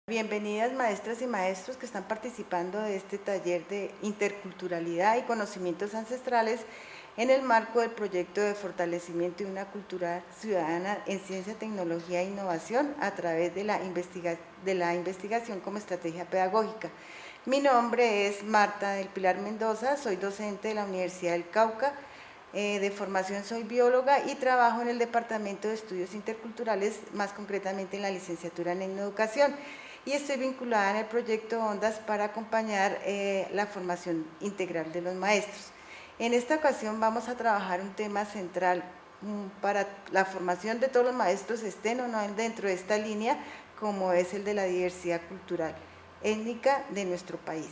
Bienvenidas maestras y maestros que están participando de este taller de interculturalidad y conocimientos ancestrales en el marco del proyecto de fortalecimiento de una cultura ciudadana en ciencia, tecnología e innovación a través de la investigación como estrategia pedagógica. Mi nombre es Marta del Pilar Mendoza, soy docente de la Universidad del Cauca, de formación soy bióloga y trabajo en el Departamento de Estudios Interculturales, más concretamente en la licenciatura en Educación, y estoy vinculada en el proyecto Ondas para acompañar la formación integral de los maestros. En esta ocasión vamos a trabajar un tema central para la formación de todos los maestros, estén o no dentro de esta línea, como es el de la diversidad cultural étnica de nuestro país.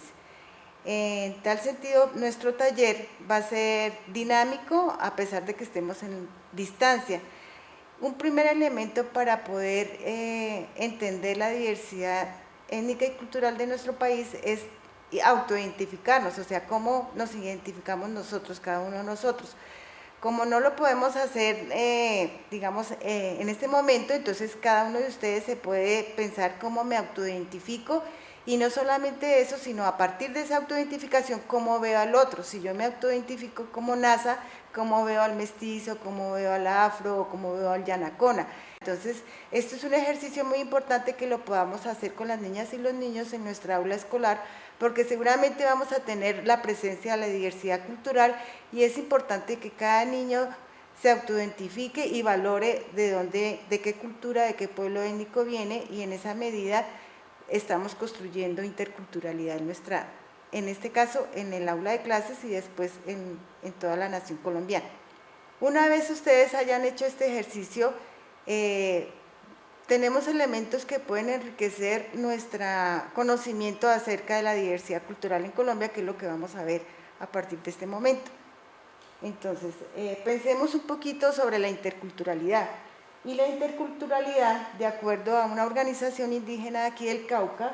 En tal sentido, nuestro taller va a ser dinámico a pesar de que estemos en distancia. Un primer elemento para poder entender la diversidad étnica y cultural de nuestro país es autoidentificarnos, o sea, cómo nos identificamos nosotros, cada uno de nosotros. Como no lo podemos hacer, en este momento, entonces cada uno de ustedes se puede pensar cómo me autoidentifico, y no solamente eso, sino a partir de esa autoidentificación, cómo veo al otro. Si yo me autoidentifico como NASA, cómo veo al mestizo, cómo veo al afro, o cómo veo al yanacona. Entonces, esto es un ejercicio muy importante que lo podamos hacer con las niñas y los niños en nuestra aula escolar, porque seguramente vamos a tener la presencia de la diversidad cultural, y es importante que cada niño se autoidentifique y valore de qué cultura, de qué pueblo étnico viene, y en esa medida estamos construyendo interculturalidad en este caso en el aula de clases y después en toda la nación colombiana. Una vez ustedes hayan hecho este ejercicio, tenemos elementos que pueden enriquecer nuestro conocimiento acerca de la diversidad cultural en Colombia, que es lo que vamos a ver a partir de este momento. Entonces, pensemos un poquito sobre la interculturalidad. Y la interculturalidad, de acuerdo a una organización indígena de aquí del Cauca,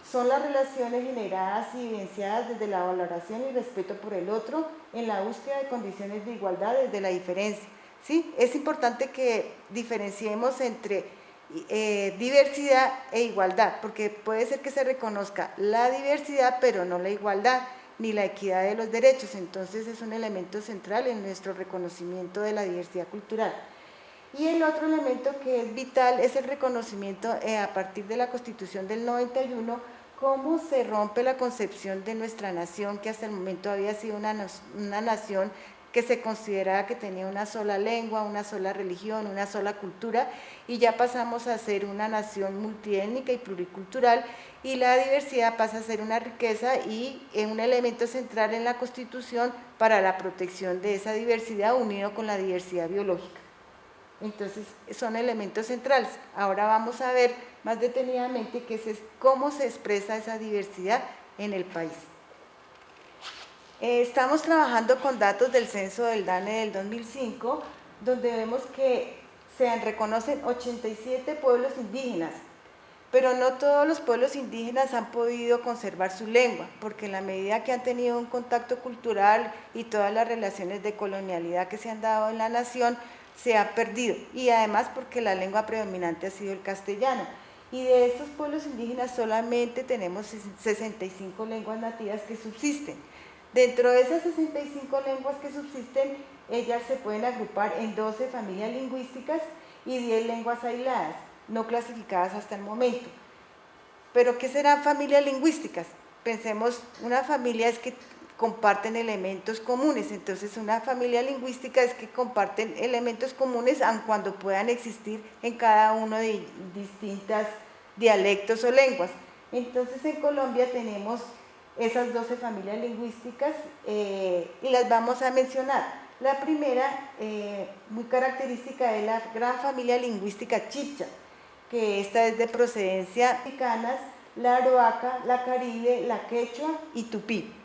son las relaciones generadas y vivenciadas desde la valoración y respeto por el otro en la búsqueda de condiciones de igualdad desde la diferencia. ¿Sí? Es importante que diferenciemos entre diversidad e igualdad, porque puede ser que se reconozca la diversidad, pero no la igualdad ni la equidad de los derechos. Entonces es un elemento central en nuestro reconocimiento de la diversidad cultural. Y el otro elemento que es vital es el reconocimiento a partir de la Constitución del 91, cómo se rompe la concepción de nuestra nación, que hasta el momento había sido una nación que se consideraba que tenía una sola lengua, una sola religión, una sola cultura, y ya pasamos a ser una nación multiétnica y pluricultural, y la diversidad pasa a ser una riqueza y un elemento central en la Constitución para la protección de esa diversidad, unido con la diversidad biológica. Entonces, son elementos centrales. Ahora vamos a ver más detenidamente cómo se expresa esa diversidad en el país. Estamos trabajando con datos del censo del DANE del 2005, donde vemos que se reconocen 87 pueblos indígenas, pero no todos los pueblos indígenas han podido conservar su lengua, porque en la medida que han tenido un contacto cultural y todas las relaciones de colonialidad que se han dado en la nación, se ha perdido, y además porque la lengua predominante ha sido el castellano. Y de estos pueblos indígenas solamente tenemos 65 lenguas nativas que subsisten. Dentro de esas 65 lenguas que subsisten, ellas se pueden agrupar en 12 familias lingüísticas y 10 lenguas aisladas, no clasificadas hasta el momento. ¿Pero qué serán familias lingüísticas? Pensemos, una familia es que comparten elementos comunes. Entonces, una familia lingüística es que comparten elementos comunes, aun cuando puedan existir en cada uno de distintos dialectos o lenguas. Entonces, en Colombia tenemos esas 12 familias lingüísticas y las vamos a mencionar. La primera, muy característica, es la gran familia lingüística Chibcha, que esta es de procedencia africanas, la Arhuaca, la Caribe, la Quechua y Tupí.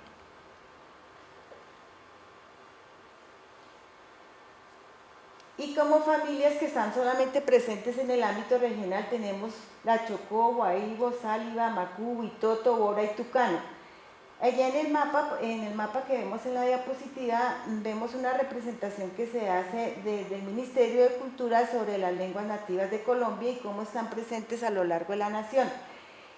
Y como familias que están solamente presentes en el ámbito regional, tenemos la Chocó, Guaíbo, Sáliva, Macú, Huitoto, Bora y Tucano. Allá en el mapa que vemos en la diapositiva, vemos una representación que se hace desde el Ministerio de Cultura sobre las lenguas nativas de Colombia y cómo están presentes a lo largo de la nación.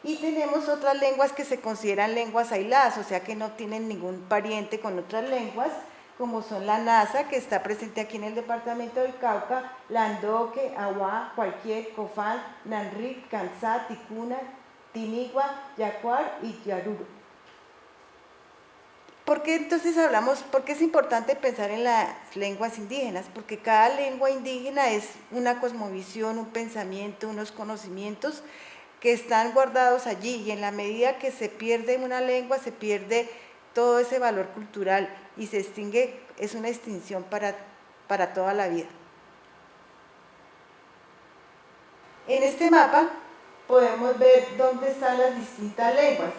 Y tenemos otras lenguas que se consideran lenguas aisladas, o sea que no tienen ningún pariente con otras lenguas, como son la Nasa, que está presente aquí en el departamento del Cauca, la Andoque, Awa, Cualquier, Cofán, Nanrit, Kansá, Ticuna, Tinigua, Yacuar y Yaruru. ¿Por qué entonces por qué es importante pensar en las lenguas indígenas? Porque cada lengua indígena es una cosmovisión, un pensamiento, unos conocimientos que están guardados allí, y en la medida que se pierde una lengua, se pierde todo ese valor cultural y se extingue, es una extinción para toda la vida. En este mapa podemos ver dónde están las distintas lenguas.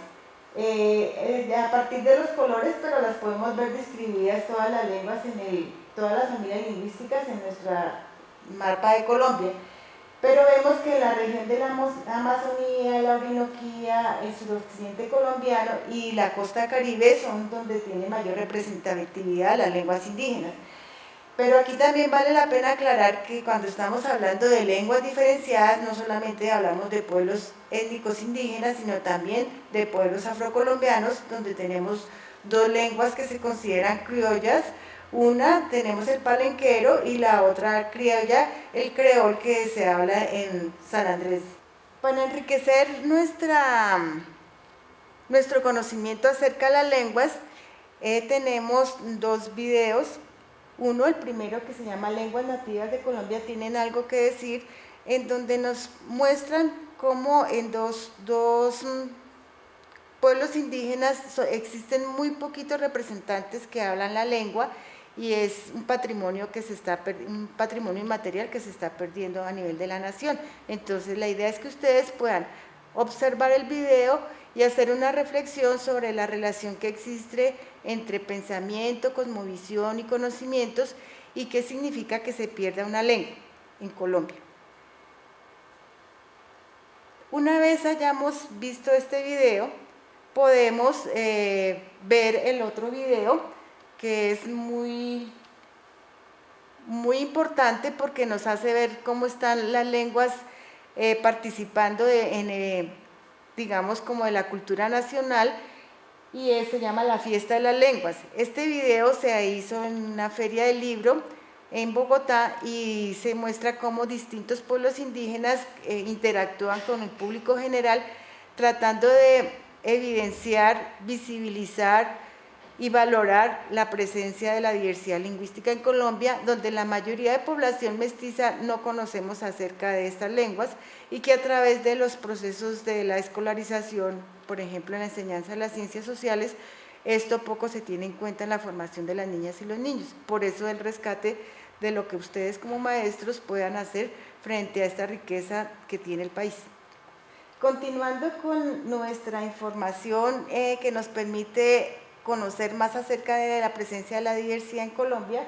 A partir de los colores, pero las podemos ver distribuidas todas las lenguas todas las familias lingüísticas en nuestra mapa de Colombia. Pero vemos que la región de la Amazonía, la Orinoquía, el suroccidente colombiano y la costa caribe son donde tiene mayor representatividad las lenguas indígenas. Pero aquí también vale la pena aclarar que cuando estamos hablando de lenguas diferenciadas, no solamente hablamos de pueblos étnicos indígenas, sino también de pueblos afrocolombianos, donde tenemos dos lenguas que se consideran criollas. Una tenemos el palenquero y la otra criolla, el creol, que se habla en San Andrés. Para enriquecer nuestro conocimiento acerca de las lenguas, tenemos dos videos. Uno, el primero, que se llama Lenguas Nativas de Colombia, tienen algo que decir, en donde nos muestran cómo en dos pueblos indígenas existen muy poquitos representantes que hablan la lengua, y es un patrimonio inmaterial que se está perdiendo a nivel de la nación. Entonces la idea es que ustedes puedan observar el video y hacer una reflexión sobre la relación que existe entre pensamiento, cosmovisión y conocimientos, y qué significa que se pierda una lengua en Colombia. Una vez hayamos visto este video, podemos ver el otro video, que es muy importante porque nos hace ver cómo están las lenguas participando digamos, como de la cultura nacional, y se llama La Fiesta de las Lenguas. Este video se hizo en una feria del libro en Bogotá y se muestra cómo distintos pueblos indígenas interactúan con el público general, tratando de evidenciar, visibilizar y valorar la presencia de la diversidad lingüística en Colombia, donde la mayoría de población mestiza no conocemos acerca de estas lenguas, y que a través de los procesos de la escolarización, por ejemplo en la enseñanza de las ciencias sociales, esto poco se tiene en cuenta en la formación de las niñas y los niños. Por eso el rescate de lo que ustedes como maestros puedan hacer frente a esta riqueza que tiene el país. Continuando con nuestra información que nos permite conocer más acerca de la presencia de la diversidad en Colombia,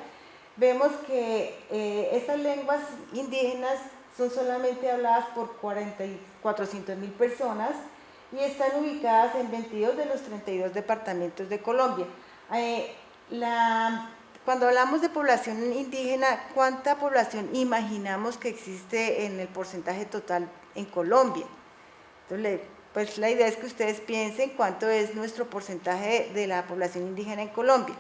vemos que estas lenguas indígenas son solamente habladas por 400.000 personas y están ubicadas en 22 de los 32 departamentos de Colombia. Cuando hablamos de población indígena, ¿cuánta población imaginamos que existe en el porcentaje total en Colombia? Entonces, pues la idea es que ustedes piensen cuánto es nuestro porcentaje de la población indígena en Colombia.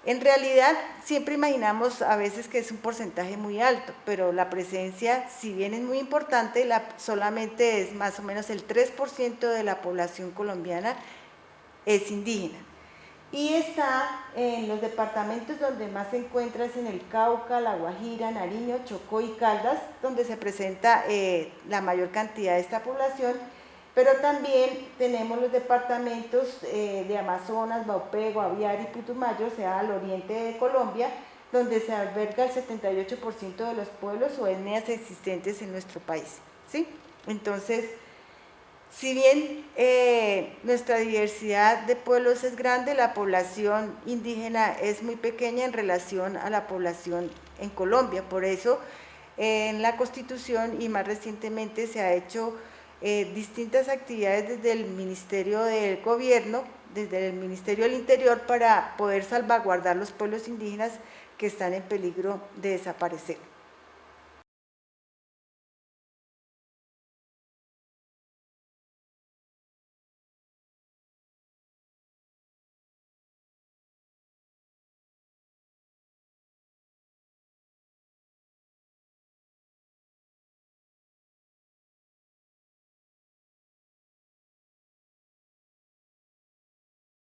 En realidad, siempre imaginamos a veces que es un porcentaje muy alto, pero la presencia, si bien es muy importante, solamente es más o menos el 3% de la población colombiana es indígena. Y está en los departamentos donde más se encuentra es en el Cauca, La Guajira, Nariño, Chocó y Caldas, donde se presenta la mayor cantidad de esta población, pero también tenemos los departamentos de Amazonas, Baupé, Guaviare y Putumayo, o sea, al oriente de Colombia, donde se alberga el 78% de los pueblos o etnias existentes en nuestro país, ¿sí? Entonces, si bien nuestra diversidad de pueblos es grande, la población indígena es muy pequeña en relación a la población en Colombia. Por eso, en la Constitución y más recientemente se ha hecho distintas actividades desde el Ministerio del Gobierno, desde el Ministerio del Interior, para poder salvaguardar los pueblos indígenas que están en peligro de desaparecer.